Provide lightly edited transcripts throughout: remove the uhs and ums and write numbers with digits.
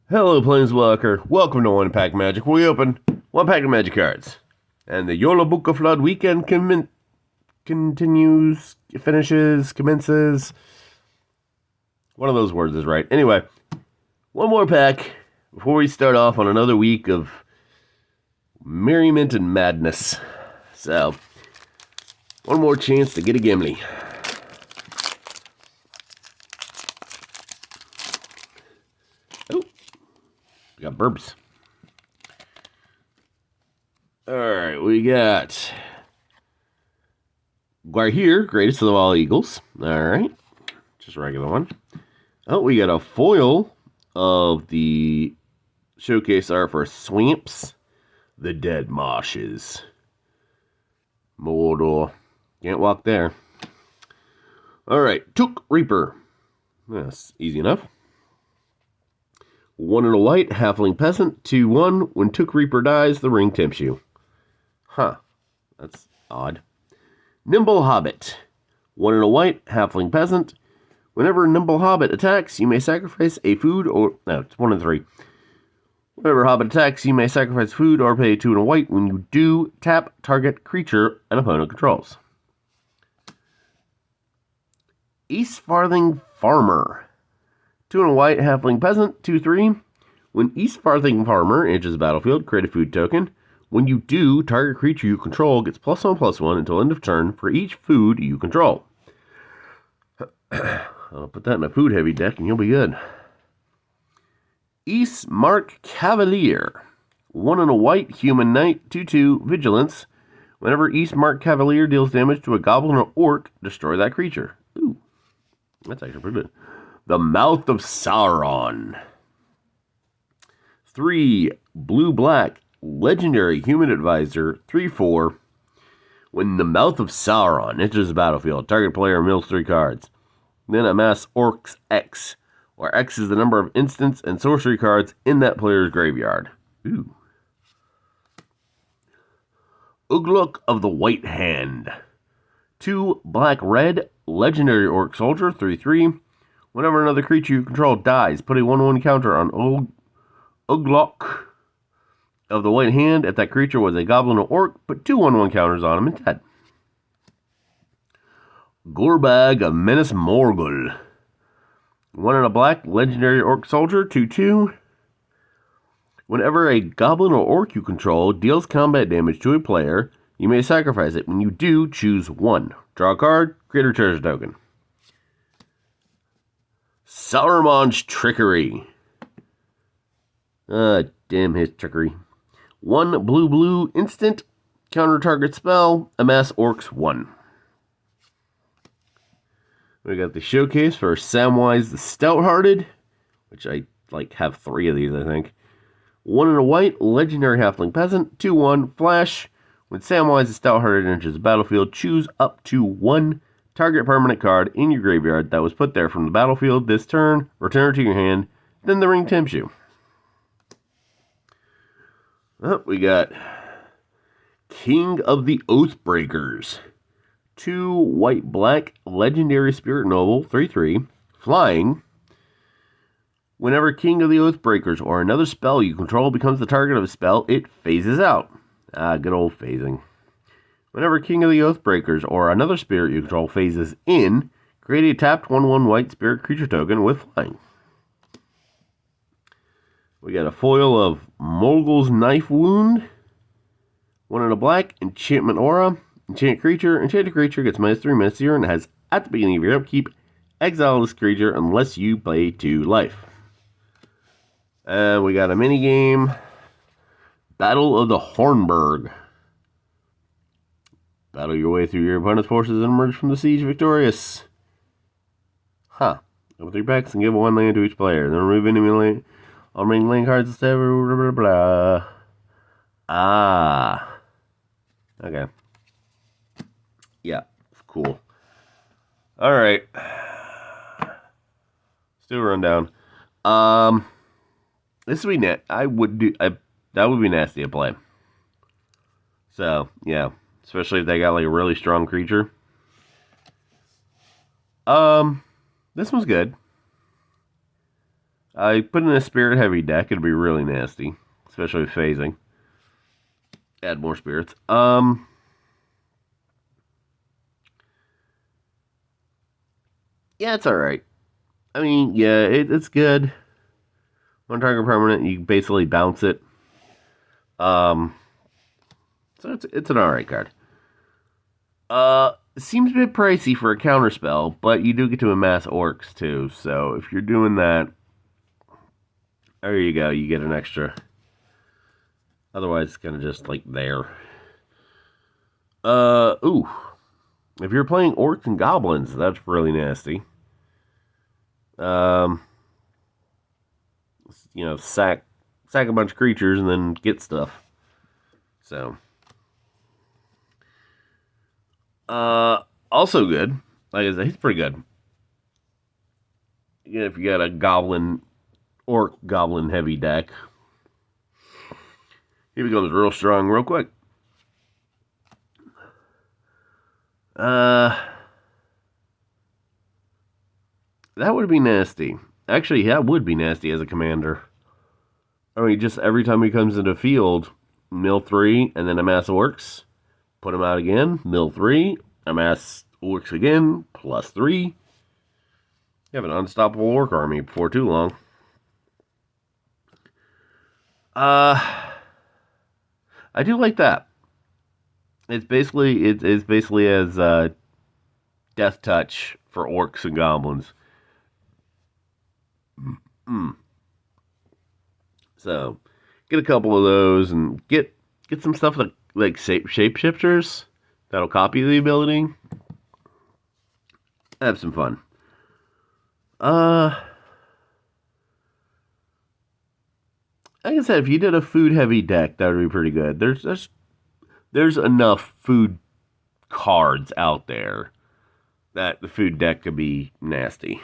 Hello, Planeswalker. Welcome to One Pack Magic, where we open one pack of Magic cards. And the Jolabokaflod weekend commences. One of those words is right. Anyway, one more pack before we start off on another week of merriment and madness. So, one more chance to get a Gimli. We got burps. Alright, we got Guar, greatest of all eagles. Alright, just a regular one. Oh, we got a foil of the showcase art for Swamps, the Dead Marshes. Mordor. Can't walk there. Alright, Took Reaper. That's easy enough. 1 and a white, halfling peasant, 2/1. When Took Reaper dies, the ring tempts you. Huh. That's odd. Nimble Hobbit. 1 and a white, halfling peasant. Whenever Nimble Hobbit attacks, you may sacrifice a food or... No, it's 1 and 3. Whenever Hobbit attacks, you may sacrifice food or pay 2 and a white. When you do, tap target creature an opponent controls. East Farthing Farmer. 2 and a white, halfling peasant, 2/3. When East Farthing Farmer enters the battlefield, create a food token. When you do, target creature you control gets +1/+1 until end of turn for each food you control. I'll put that in a food heavy deck and you'll be good. East Mark Cavalier. 1 and a white, human knight, 2/2, vigilance. Whenever East Mark Cavalier deals damage to a goblin or orc, destroy that creature. Ooh, that's actually pretty good. The Mouth of Sauron. 3, blue-black, legendary human advisor, 3/4. When the Mouth of Sauron enters the battlefield, target player mills 3 cards. Then amass Orcs X, where X is the number of instants and sorcery cards in that player's graveyard. Ooh. Ugluk of the White Hand. 2, black-red, legendary orc soldier, 3/3. Whenever another creature you control dies, put a 1/1 counter on Ugluk of the White Hand. If that creature was a goblin or orc, put 2 1/1 counters on him instead. Gorbag of Menace Morgul. 1 and a black, legendary orc soldier, 2/2. Whenever a goblin or orc you control deals combat damage to a player, you may sacrifice it. When you do, choose 1. Draw a card, create a treasure token. Saruman's Trickery. Damn his trickery. 1 blue instant, counter target spell, amass orcs 1. We got the showcase for Samwise the Stout-Hearted, which I have 3 of these, I think. 1 and a white, legendary halfling peasant, 2/1, flash. When Samwise the Stout-Hearted enters the battlefield, choose up to 1 target permanent card in your graveyard that was put there from the battlefield this turn, return it to your hand, then the ring tempts you. Oh, we got King of the Oathbreakers. 2 white-black, legendary spirit noble, 3/3, flying. Whenever King of the Oathbreakers or another spell you control becomes the target of a spell, it phases out. Good old phasing. Whenever King of the Oathbreakers or another spirit you control phases in, create a tapped 1/1 white spirit creature token with flying. We got a foil of Mogul's Knife Wound. 1 and a black, enchantment aura. Enchanted creature gets -3/-0 and has, at the beginning of your upkeep, exile this creature unless you pay 2 life. And we got a mini game. Battle of the Hornburg. Battle your way through your opponent's forces and emerge from the siege victorious. Open 3 packs and give 1 land to each player. Then remove enemy land. I'll bring land cards instead. Blah, blah, blah. Okay. Yeah, cool. Alright. Let's do a rundown. This would be that would be nasty to play. So, yeah. Especially if they got a really strong creature. This one's good. I put in a spirit heavy deck, it'd be really nasty, especially with phasing. Add more spirits. Yeah, it's alright. I mean, yeah, it's good. One target permanent, you basically bounce it. So it's an alright card. It seems a bit pricey for a counterspell, but you do get to amass orcs too. So if you're doing that, there you go. You get an extra. Otherwise, it's kind of just like there. Ooh. If you're playing orcs and goblins, that's really nasty. Sack a bunch of creatures and then get stuff. So, also good. Like I said, he's pretty good. Again, if you got a orc goblin heavy deck, he becomes real strong real quick. That would be nasty. Actually, that would be nasty as a commander. I mean, just every time he comes into the field, mill 3, and then amass orcs. Put him out again, mill 3, amass orcs again, +3. You have an unstoppable orc army before too long. I do like that. It's basically as death touch for orcs and goblins. So, get a couple of those and get some stuff like shapeshifters that'll copy the ability. Have some fun. Like I said, if you did a food heavy deck, that would be pretty good. There's enough food cards out there that the food deck could be nasty.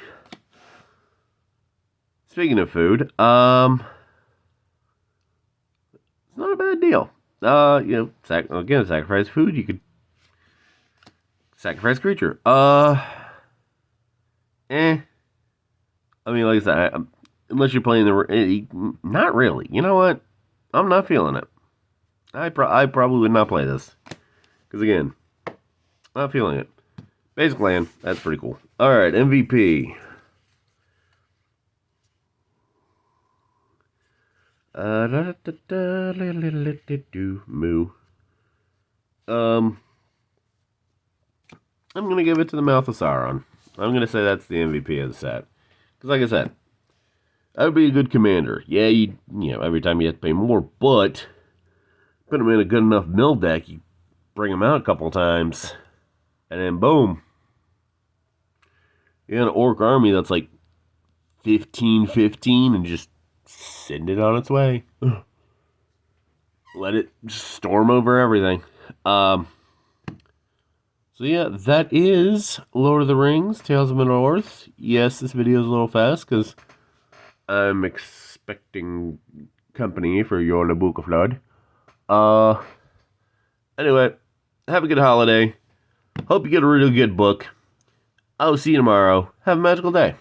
Speaking of food, it's not a bad deal. Sacrifice food. You could sacrifice creature. I mean, like I said, unless you're playing not really. You know what? I'm not feeling it. I probably would not play this because again, not feeling it. Basic land, that's pretty cool. All right, MVP. Moo. I'm gonna give it to the Mouth of Sauron. I'm gonna say that's the MVP of the set. Because, like I said, that would be a good commander. Yeah, every time you have to pay more, but put him in a good enough mill deck, you bring him out a couple times, and then boom. You got an orc army that's like 15-15 and just send it on its way. Let it storm over everything. So yeah, that is Lord of the Rings, Tales of Middle-earth. Yes, this video is a little fast because I'm expecting company for Jolabokaflod. Anyway, have a good holiday. Hope you get a really good book. I'll see you tomorrow. Have a magical day.